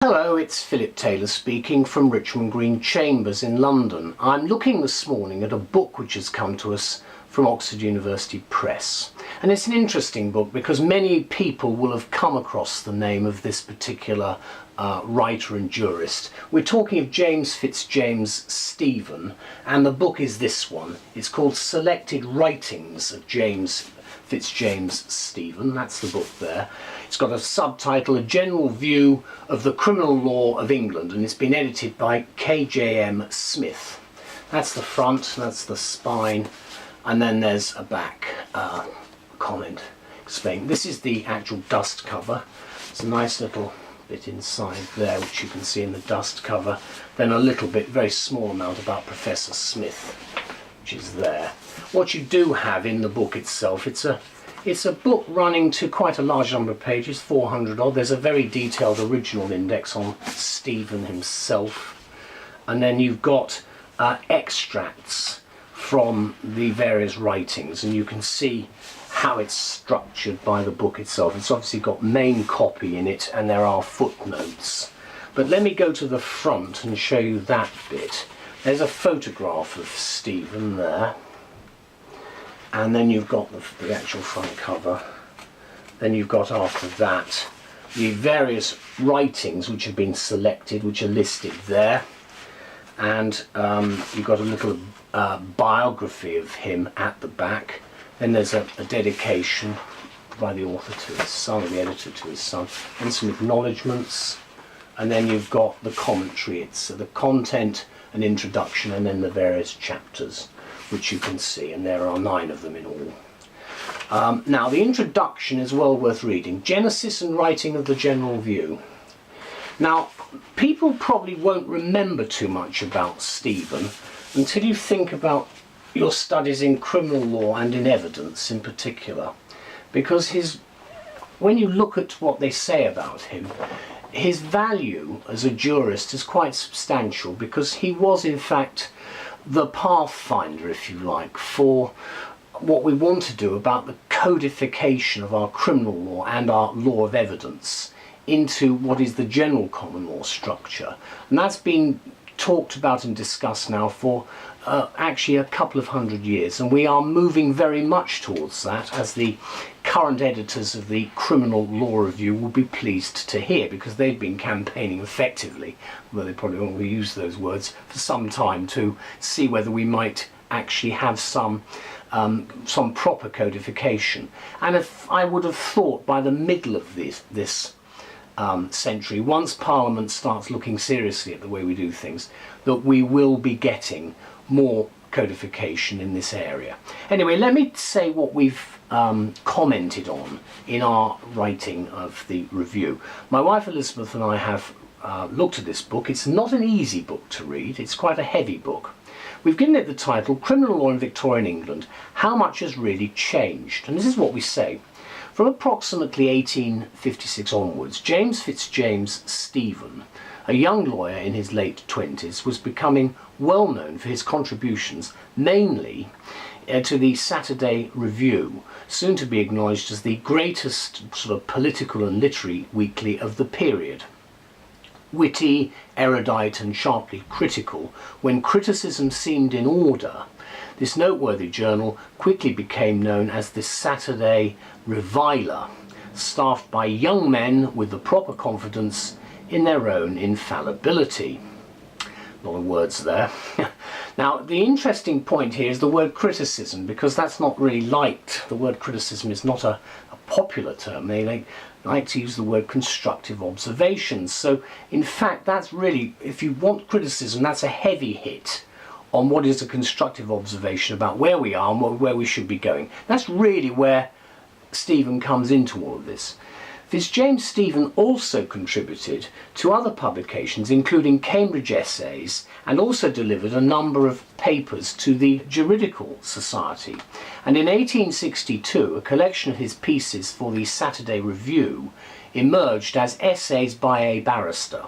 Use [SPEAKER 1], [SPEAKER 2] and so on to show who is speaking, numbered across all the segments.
[SPEAKER 1] Hello, it's Philip Taylor speaking from Richmond Green Chambers in London. I'm looking this morning at a book which has come to us from Oxford University Press. And it's an interesting book because many people will have come across the name of this particular writer and jurist. We're talking of James Fitzjames Stephen, and the book is this one. It's called Selected Writings of James Fitzjames Stephen. That's the book there. It's got a subtitle, A General View of the Criminal Law of England, and it's been edited by K.J.M. Smith. That's the front, that's the spine, and then there's a back comment explaining. This is the actual dust cover. It's a nice little bit inside there, which you can see in the dust cover. Then a little bit, very small amount about Professor Smith, which is there. What you do have in the book itself, it's a book running to quite a large number of pages, 400 odd. There's a very detailed original index on Stephen himself, and then you've got extracts from the various writings, and you can see how it's structured by the book itself. It's obviously got main copy in it, and there are footnotes. But let me go to the front and show you that bit. There's a photograph of Stephen there. And then you've got the actual front cover. Then you've got, after that, the various writings which have been selected, which are listed there. And you've got a little biography of him at the back. Then there's a dedication by the author to his son, or the editor to his son, and some acknowledgements. And then you've got the commentary. It's the content, an introduction, and then the various chapters, which you can see, and there are 9 of them in all. Now, the introduction is well worth reading. Genesis and writing of the general view. Now, people probably won't remember too much about Stephen until you think about your studies in criminal law and in evidence in particular, because when you look at what they say about him, his value as a jurist is quite substantial, because he was in fact the pathfinder, if you like, for what we want to do about the codification of our criminal law and our law of evidence into what is the general common law structure. And that's been talked about and discussed now for actually a couple of 100 years, and we are moving very much towards that, as the current editors of the Criminal Law Review will be pleased to hear, because they've been campaigning effectively, although they probably won't use those words, for some time to see whether we might actually have some proper codification. And if I would have thought by the middle of this century, once Parliament starts looking seriously at the way we do things, that we will be getting more codification in this area. Anyway, let me say what we've commented on in our writing of the review. My wife Elizabeth and I have looked at this book. It's not an easy book to read. It's quite a heavy book. We've given it the title, Criminal Law in Victorian England, How Much Has Really Changed? And this is what we say. From approximately 1856 onwards, James Fitzjames Stephen, a young lawyer in his late 20s, was becoming well known for his contributions mainly to the Saturday Review, soon to be acknowledged as the greatest sort of political and literary weekly of the period. Witty, erudite and sharply critical, when criticism seemed in order, this noteworthy journal quickly became known as the Saturday Reviler, staffed by young men with the proper confidence in their own infallibility. A lot of words there. Now, the interesting point here is the word criticism, because that's not really liked. The word criticism is not a popular term. They like to use the word constructive observations. So, in fact, that's really, if you want criticism, that's a heavy hit on what is a constructive observation about where we are and where we should be going. That's really where Stephen comes into all of this. Fitzjames Stephen also contributed to other publications, including Cambridge Essays, and also delivered a number of papers to the Judridical Society. And in 1862, a collection of his pieces for the Saturday Review emerged as Essays by a Barrister.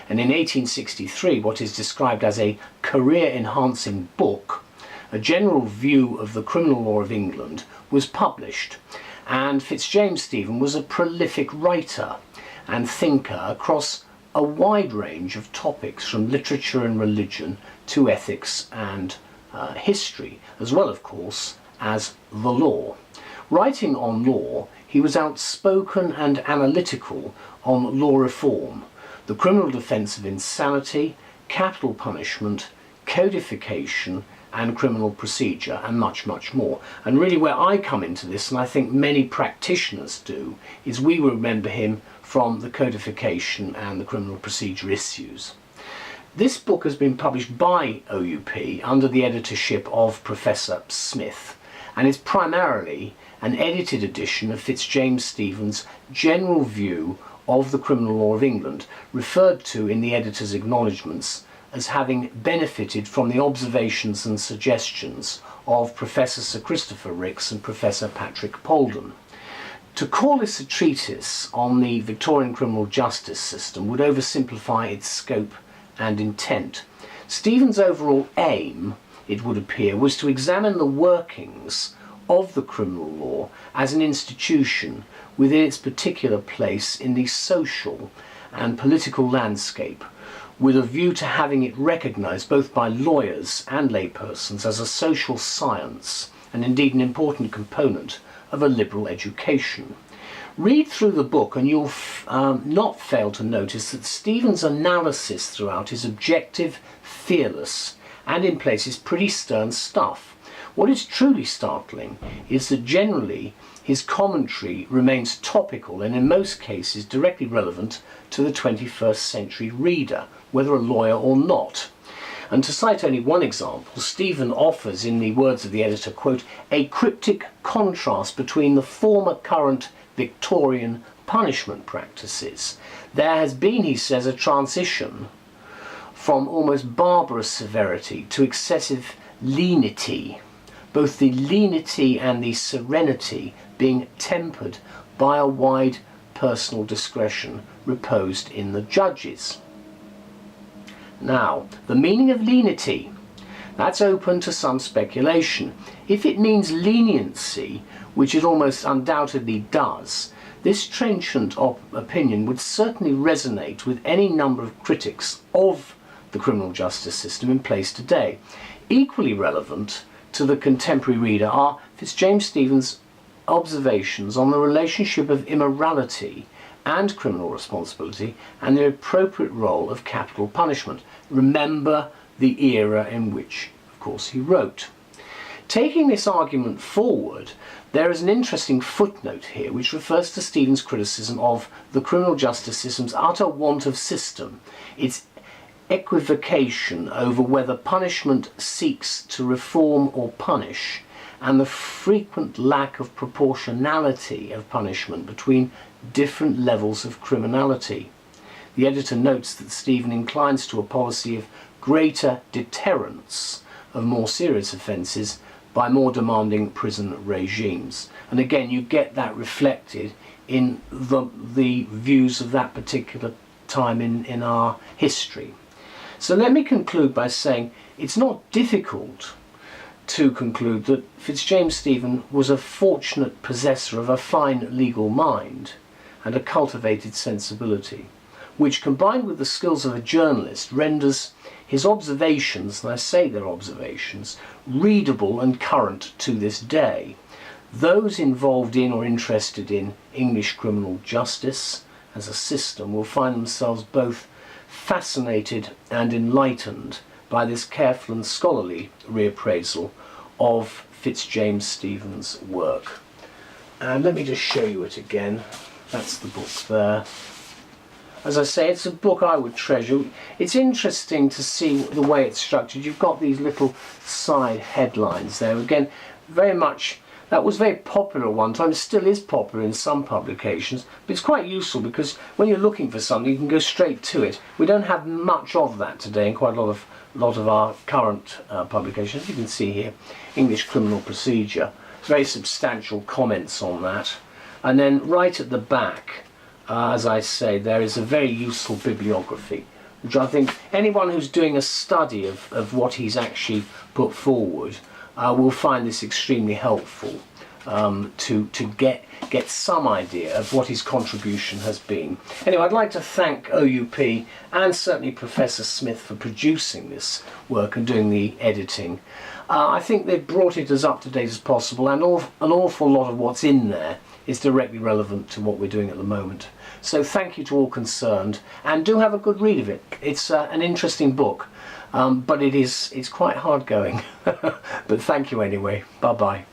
[SPEAKER 1] And in 1863, what is described as a career-enhancing book, A General View of the Criminal Law of England, was published. And Fitzjames Stephen was a prolific writer and thinker across a wide range of topics from literature and religion to ethics and history, as well, of course, as the law. Writing on law, he was outspoken and analytical on law reform, the criminal defence of insanity, capital punishment, codification and criminal procedure, and much, much more. And really where I come into this, and I think many practitioners do, is we remember him from the codification and the criminal procedure issues. This book has been published by OUP under the editorship of Professor Smith, and is primarily an edited edition of Fitzjames Stephen's general view of the criminal law of England, referred to in the editor's acknowledgements as having benefited from the observations and suggestions of Professor Sir Christopher Ricks and Professor Patrick Polden. To call this a treatise on the Victorian criminal justice system would oversimplify its scope and intent. Stephen's overall aim, it would appear, was to examine the workings of the criminal law as an institution within its particular place in the social and political landscape, with a view to having it recognised both by lawyers and laypersons as a social science, and indeed an important component of a liberal education. Read through the book and you'll not fail to notice that Stephen's analysis throughout is objective, fearless, and in places pretty stern stuff. What is truly startling is that generally his commentary remains topical and in most cases directly relevant to the 21st century reader, whether a lawyer or not. And to cite only one example, Stephen offers, in the words of the editor, quote, a cryptic contrast between the former current Victorian punishment practices. There has been, he says, a transition from almost barbarous severity to excessive lenity, both the lenity and the serenity being tempered by a wide personal discretion reposed in the judges. Now, the meaning of lenity, that's open to some speculation. If it means leniency, which it almost undoubtedly does, this trenchant opinion would certainly resonate with any number of critics of the criminal justice system in place today. Equally relevant to the contemporary reader are Fitzjames Stephen's observations on the relationship of immorality and criminal responsibility and the appropriate role of capital punishment. Remember the era in which, of course, he wrote. Taking this argument forward, there is an interesting footnote here which refers to Stephen's criticism of the criminal justice system's utter want of system, its equivocation over whether punishment seeks to reform or punish, and the frequent lack of proportionality of punishment between different levels of criminality. The editor notes that Stephen inclines to a policy of greater deterrence of more serious offences by more demanding prison regimes. And again, you get that reflected in the views of that particular time in our history. So let me conclude by saying it's not difficult to conclude that Fitzjames Stephen was a fortunate possessor of a fine legal mind and a cultivated sensibility, which, combined with the skills of a journalist, renders his observations, and I say they're observations, readable and current to this day. Those involved in or interested in English criminal justice as a system will find themselves both fascinated and enlightened by this careful and scholarly reappraisal of Fitzjames Stephen's work. And let me just show you it again. That's the book there. As I say, it's a book I would treasure. It's interesting to see the way it's structured. You've got these little side headlines there. Again, very much, that was very popular at one time. It still is popular in some publications, but it's quite useful because when you're looking for something, you can go straight to it. We don't have much of that today in quite a lot of our current publications. As you can see here, English Criminal Procedure. Very substantial comments on that. And then right at the back, as I say, there is a very useful bibliography, which I think anyone who's doing a study of what he's actually put forward will find this extremely helpful. to get some idea of what his contribution has been. Anyway, I'd like to thank OUP and certainly Professor Smith for producing this work and doing the editing. I think they've brought it as up to date as possible, and an awful lot of what's in there is directly relevant to what we're doing at the moment. So thank you to all concerned, and do have a good read of it. It's an interesting book, but it's quite hard going. But thank you anyway. Bye bye.